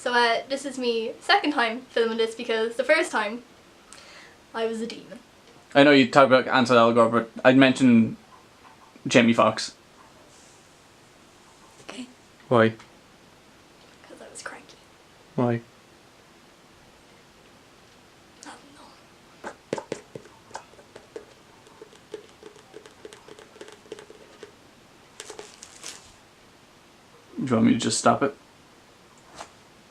So this is me second time filming this because the first time I was a demon. I know you talk about Ansel Elgort, but I'd mention Jamie Foxx. Okay. Why? Because I was cranky. Why? I don't know. Do you want me to just stop it?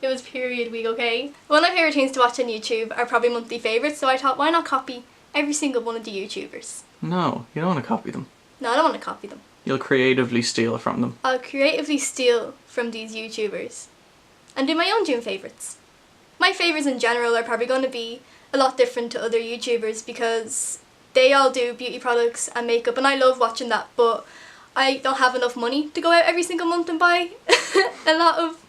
It was period week, okay? One of my favourite things to watch on YouTube are probably monthly favourites, so I thought, why not copy every single one of the YouTubers? No, you don't want to copy them. No, I don't want to copy them. You'll creatively steal from them. I'll creatively steal from these YouTubers and do my own June favourites. My favourites in general are probably going to be a lot different to other YouTubers because they all do beauty products and makeup, and I love watching that, but I don't have enough money to go out every single month and buy a lot of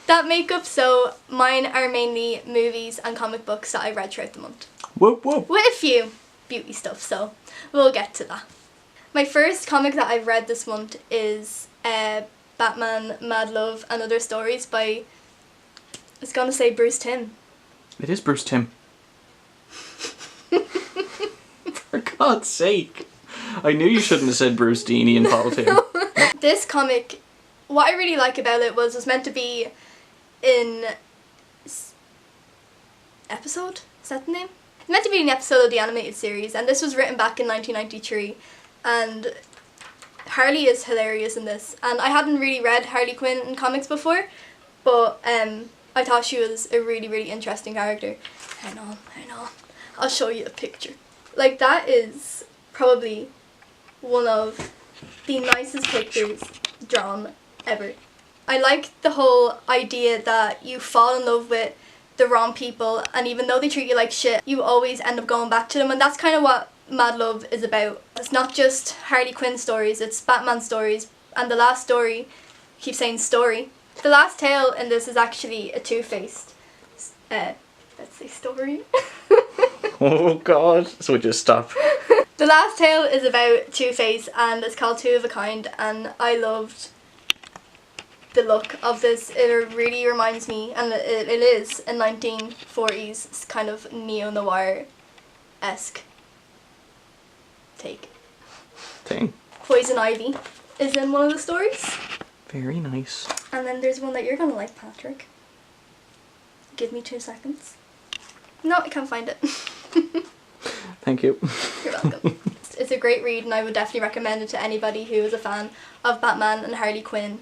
that makeup, so mine are mainly movies and comic books that I read throughout the month. Whoop whoop. With a few beauty stuff, so we'll get to that. My first comic that I've read this month is Batman, Mad Love and Other Stories by, I was going to say Bruce Timm. It is Bruce Timm. For God's sake. I knew you shouldn't have said Bruce Deeney and Paul Timm. This comic, what I really like about it was meant to be in episode? Is that the name? It's meant to be an episode of the animated series, and this was written back in 1993, and Harley is hilarious in this, and I hadn't really read Harley Quinn in comics before, but I thought she was a really, really interesting character. Hang on, I'll show you a picture. Like, that is probably one of the nicest pictures drawn ever. I like the whole idea that you fall in love with the wrong people, and even though they treat you like shit, you always end up going back to them, and that's kind of what Mad Love is about. It's not just Harley Quinn stories, it's Batman stories, and the last story, I keep saying story, the last tale in this is actually a two-faced, let's say story. Oh God, so just stop. The last tale is about Two-Face, and it's called Two of a Kind, and I loved the look of this. It really reminds me, and it is a 1940s kind of neo-noir-esque take. Thing. Poison Ivy is in one of the stories. Very nice. And then there's one that you're gonna like, Patrick. Give me 2 seconds. No, I can't find it. Thank you. You're welcome. It's a great read, and I would definitely recommend it to anybody who is a fan of Batman and Harley Quinn.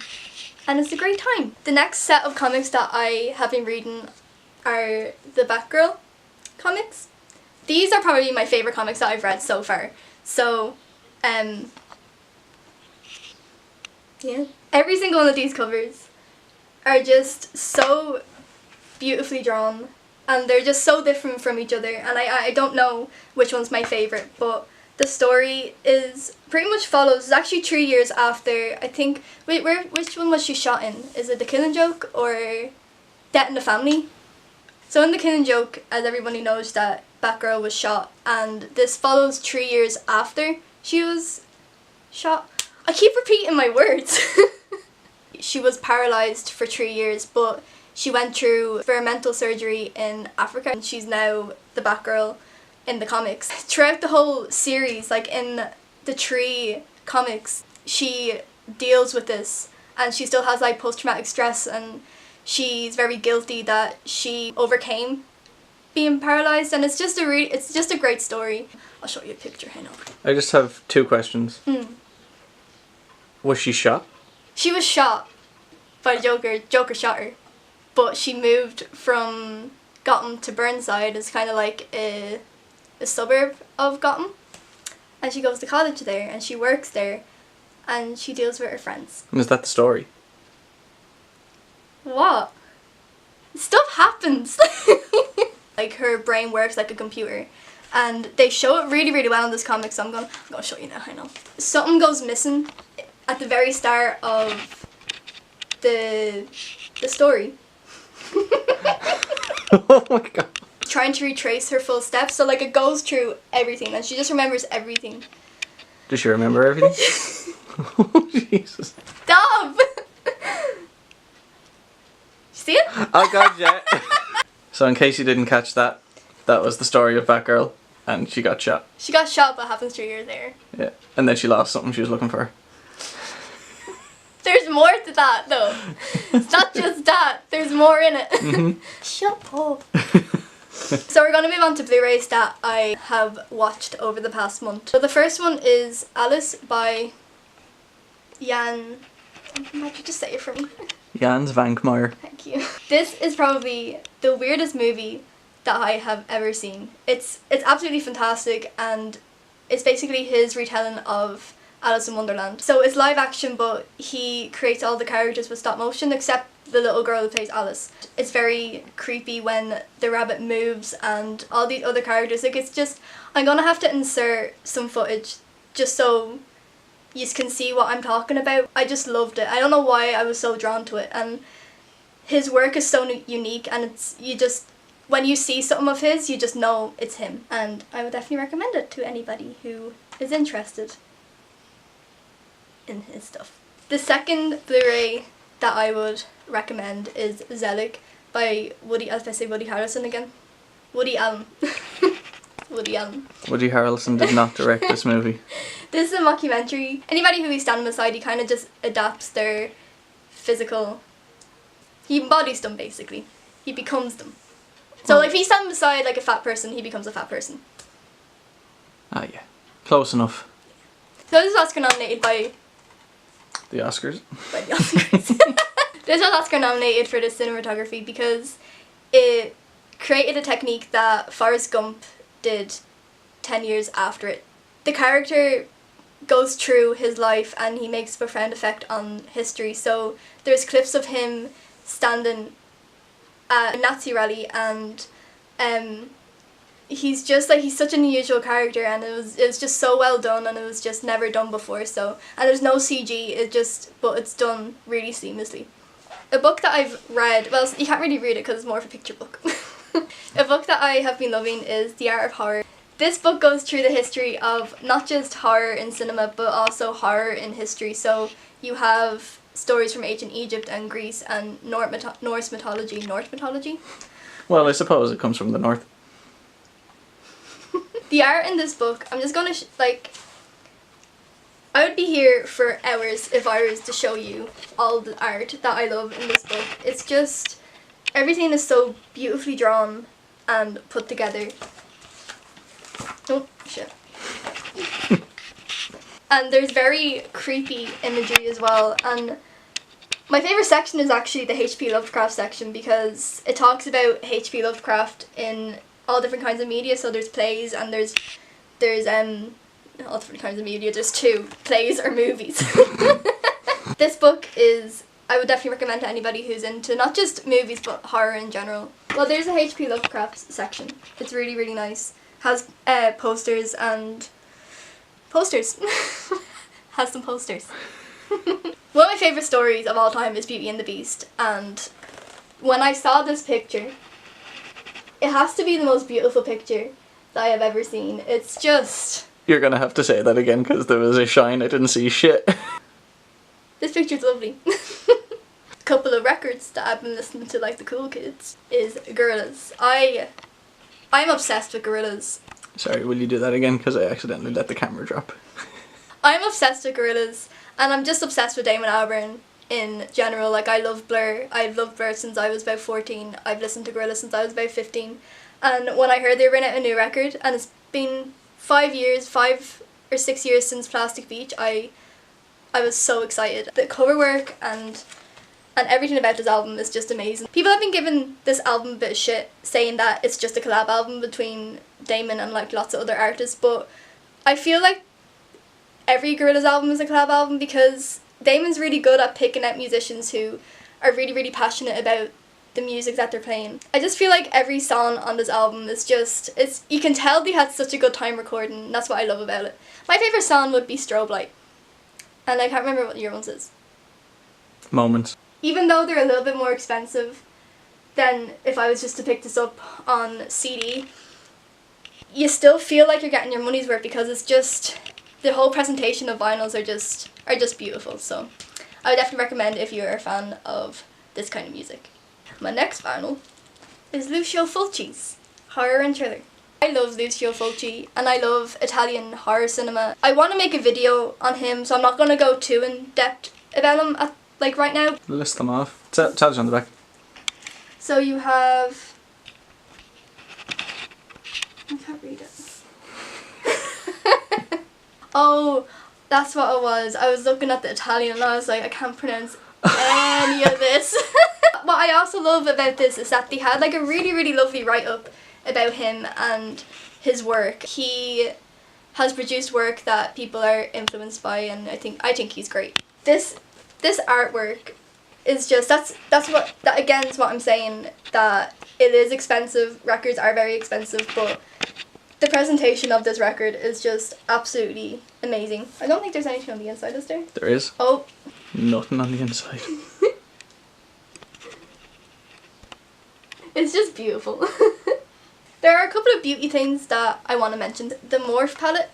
And it's a great time. The next set of comics that I have been reading are the Batgirl comics. These are probably my favourite comics that I've read so far. So, yeah. Every single one of these covers are just so beautifully drawn, and they're just so different from each other, and I don't know which one's my favourite, but the story is pretty much follows, it's actually 3 years after, I think, which one was she shot in? Is it The Killing Joke or Death in the Family? So in The Killing Joke, as everybody knows, that Batgirl was shot, and this follows 3 years after she was shot. I keep repeating my words. She was paralysed for 3 years, but she went through experimental surgery in Africa, and she's now the Batgirl in the comics. Throughout the whole series, like in the 3 comics, she deals with this, and she still has like post-traumatic stress, and she's very guilty that she overcame being paralysed, and it's just a great story. I'll show you a picture, hang on. I just have 2 questions. Was she shot? She was shot by the Joker. Joker shot her. But she moved from Gotham to Burnside. It's kind of like a suburb of Gotham. And she goes to college there, and she works there, and she deals with her friends. And is that the story? What? Stuff happens. Like, her brain works like a computer. And they show it really, really well in this comic, so I'm gonna show you now, I know. Something goes missing at the very start of the story. Oh my God. Trying to retrace her full steps, so like it goes through everything, and she just remembers everything. Does she remember everything? Oh, Jesus. Stop! See it? Oh god, yeah. So in case you didn't catch that, that was the story of Batgirl, and she got shot. She got shot, but happens 3 years later. Yeah, and then she lost something she was looking for. There's more to that, though. It's not just that. There's more in it. Mm-hmm. Shut up. So we're going to move on to Blu-rays that I have watched over the past month. So the first one is Alice by Jan... Why'd you just say it for me? Jan Svankmajer. Thank you. This is probably the weirdest movie that I have ever seen. It's absolutely fantastic, and it's basically his retelling of Alice in Wonderland. So it's live action, but he creates all the characters with stop motion except the little girl who plays Alice. It's very creepy when the rabbit moves and all these other characters. Like, it's just, I'm gonna have to insert some footage just so you can see what I'm talking about. I just loved it. I don't know why I was so drawn to it, and his work is so unique, and it's, you just, when you see something of his, you just know it's him, and I would definitely recommend it to anybody who is interested in his stuff. The second Blu-ray that I would recommend is Zelig by Woody, as I say Woody Harrelson again. Woody Allen. Woody Allen. Woody Harrelson did not direct this movie. This is a mockumentary. Anybody who he's standing beside, he kind of just adapts their physical... He embodies them, basically. He becomes them. So if he's standing beside like a fat person, he becomes a fat person. Ah yeah. Close enough. So this is Oscar nominated by... The Oscars? By the Oscars. This was Oscar nominated for the cinematography because it created a technique that Forrest Gump did 10 years after it. The character goes through his life and he makes a profound effect on history. So there's clips of him standing at a Nazi rally, and he's just like, he's such an unusual character, and it was just so well done, and it was just never done before. So, and there's no CG, but it's done really seamlessly. A book that I've read, well, you can't really read it because it's more of a picture book. A book that I have been loving is The Art of Horror. This book goes through the history of not just horror in cinema, but also horror in history. So you have stories from ancient Egypt and Greece and Norse mythology. Norse mythology? Well, I suppose it comes from the north. The art in this book, I'm just gonna, I would be here for hours if I was to show you all the art that I love in this book. It's just, everything is so beautifully drawn and put together. Oh, shit. And there's very creepy imagery as well, and my favourite section is actually the H.P. Lovecraft section, because it talks about H.P. Lovecraft in all different kinds of media. So there's plays, and there's all different kinds of media. There's 2 plays or movies. This book is, I would definitely recommend to anybody who's into not just movies but horror in general. Well, there's a H.P. Lovecraft section. It's really, really nice. Has posters and posters. Has some posters. One of my favourite stories of all time is Beauty and the Beast, and when I saw this picture, it has to be the most beautiful picture that I have ever seen. It's just... You're gonna have to say that again because there was a shine, I didn't see shit. This picture's lovely. A couple of records that I've been listening to, like the cool kids, is Gorillaz. I'm obsessed with Gorillaz. Sorry, will you do that again? Because I accidentally let the camera drop. I'm obsessed with Gorillaz, and I'm just obsessed with Damon Albarn in general. Like, I love Blur. I've loved Blur since I was about 14. I've listened to Gorillaz since I was about 15. And when I heard they were bringing out a new record, and it's been 5 or 6 years since Plastic Beach, I was so excited. The cover work and everything about this album is just amazing. People have been giving this album a bit of shit, saying that it's just a collab album between Damon and like lots of other artists, but I feel like every Gorillaz album is a collab album, because Damon's really good at picking out musicians who are really, really passionate about the music that they're playing. I just feel like every song on this album is just, you can tell they had such a good time recording, and that's what I love about it. My favourite song would be Strobe Light, and I can't remember what your one's is. Moments. Even though they're a little bit more expensive than if I was just to pick this up on CD, you still feel like you're getting your money's worth, because it's just, the whole presentation of vinyls are just beautiful. So I would definitely recommend if you're a fan of this kind of music. My next vinyl is Lucio Fulci's Horror and Thriller. I love Lucio Fulci and I love Italian horror cinema. I want to make a video on him, so I'm not going to go too in depth about him right now. List them off. Tell us on the back. So you have... I can't read it. Oh, that's what it was. I was looking at the Italian and I was like, I can't pronounce any of this. What I also love about this is that they had like a really, really lovely write-up about him and his work. He has produced work that people are influenced by, and I think he's great. This artwork is just that again is what I'm saying, that it is expensive. Records are very expensive, but the presentation of this record is just absolutely amazing. I don't think there's anything on the inside, is there? There is. Oh. Nothing on the inside. It's just beautiful. There are a couple of beauty things that I want to mention. The Morph palette.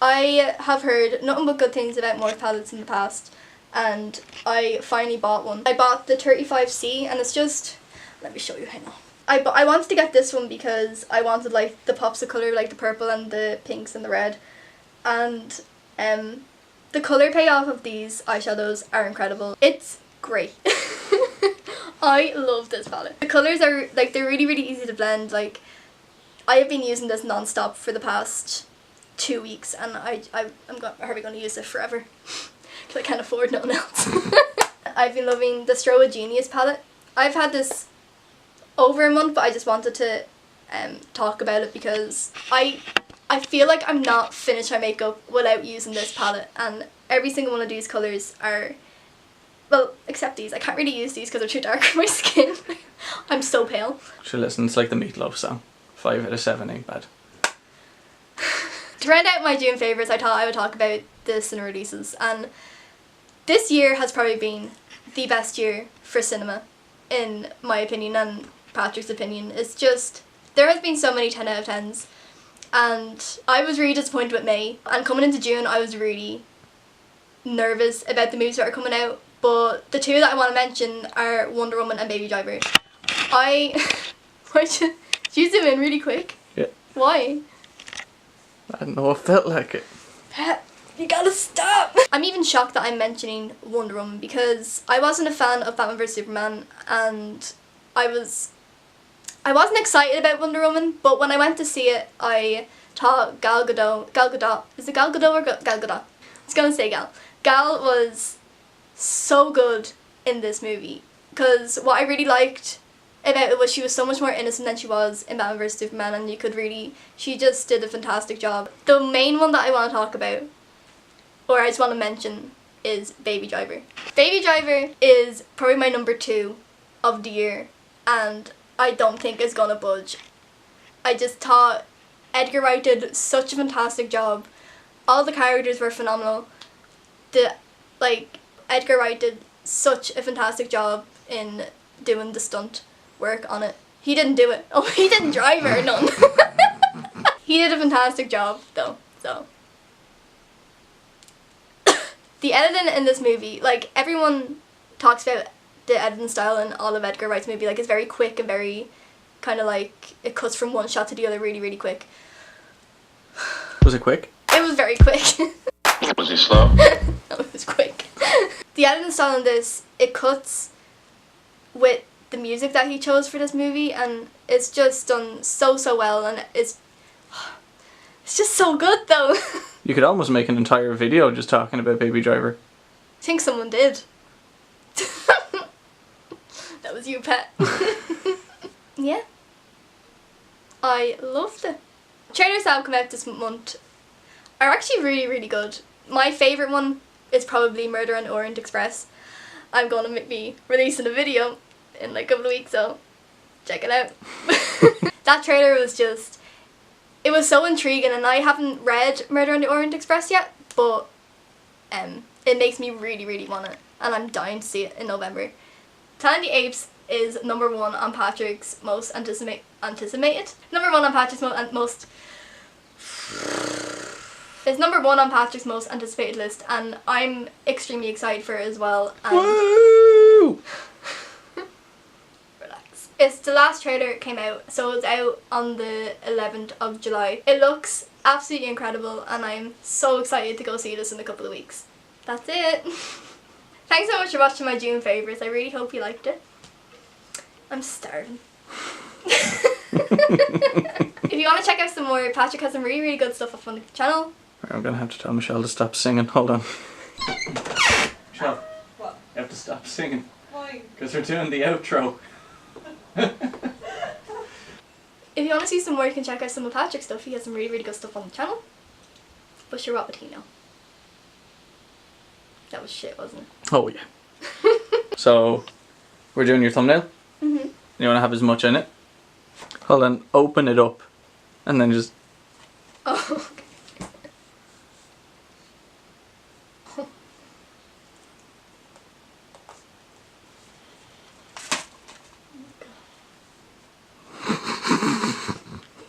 I have heard nothing but good things about Morph palettes in the past, and I finally bought one. I bought the 35C, and it's just... Let me show you, hang on. I wanted to get this one because I wanted like the pops of colour, like the purple and the pinks and the red. And the colour payoff of these eyeshadows are incredible. It's great. I love this palette. The colours are like, they're really, really easy to blend. Like, I have been using this non-stop for the past 2 weeks, and I'm probably going to use it forever because I can't afford nothing else. I've been loving the Stroa Genius palette. I've had this over a month, but I just wanted to talk about it because I feel like I'm not finished my makeup without using this palette, and every single one of these colours are, well, except these. I can't really use these because they're too dark for my skin. I'm so pale. Sure, listen, it's like the Meatloaf song. 5 out of 7 ain't bad. To round out my June favourites, I thought I would talk about the cinema releases, and this year has probably been the best year for cinema, in my opinion and Patrick's opinion. It's just, there has been so many 10 out of 10s, and I was really disappointed with May, and coming into June I was really nervous about the movies that are coming out, but the two that I want to mention are Wonder Woman and Baby Driver. Did you zoom in really quick? Yeah. Why? I don't know, I felt like it. Pet, you gotta stop! I'm even shocked that I'm mentioning Wonder Woman because I wasn't a fan of Batman vs Superman, and I wasn't excited about Wonder Woman, but when I went to see it, I thought Gal Gadot, is it Gal Gadot or Gal Gadot? I was gonna say Gal. Gal was so good in this movie, because what I really liked about it was she was so much more innocent than she was in Batman vs Superman, and she just did a fantastic job. The main one that I want to talk about, or I just want to mention, is Baby Driver. Baby Driver is probably my number 2 of the year, and I don't think it's gonna budge. I just thought Edgar Wright did such a fantastic job. All the characters were phenomenal. Edgar Wright did such a fantastic job in doing the stunt work on it. He didn't do it. Oh, he didn't drive it or none. He did a fantastic job though, so. The editing in this movie, like, everyone talks about the editing style in all of Edgar Wright's movie, like, it's very quick and very kind of like, it cuts from one shot to the other really, really quick. Was it quick? It was very quick. Was it slow? No, it was quick. The editing style in this, it cuts with the music that he chose for this movie, and it's just done so well, and it's just so good though. You could almost make an entire video just talking about Baby Driver. I think someone did. That was you, Pet. Yeah. I loved it. Trailers that have come out this month are actually really, really good. My favourite one is probably Murder on the Orient Express. I'm going to be releasing a video in like a couple of weeks, so check it out. That trailer was just, it was so intriguing, and I haven't read Murder on the Orient Express yet, but it makes me really, really want it, and I'm dying to see it in November. Planet of the Apes is number 1 on Patrick's most anticipated. Number 1 on Patrick's most. It's number 1 on Patrick's most anticipated list, and I'm extremely excited for it as well. And woo! It's the last trailer came out, so it's out on the 11th of July. It looks absolutely incredible and I'm so excited to go see this in a couple of weeks. That's it. Thanks so much for watching my June favourites. I really hope you liked it. I'm starving. If you want to check out some more, Patrick has some really, really good stuff up on the channel. I'm going to have to tell Michelle to stop singing. Hold on. Michelle, What? you have to stop singing. Why? Because we're doing the outro. If you want to see some more, you can check out some of Patrick's stuff. He has some really, really good stuff on the channel. But sure, what would he know? That was shit, wasn't it? Oh yeah. So, we're doing your thumbnail. Mm-hmm. You want to have as much in it? Hold on, open it up. And then just... Oh.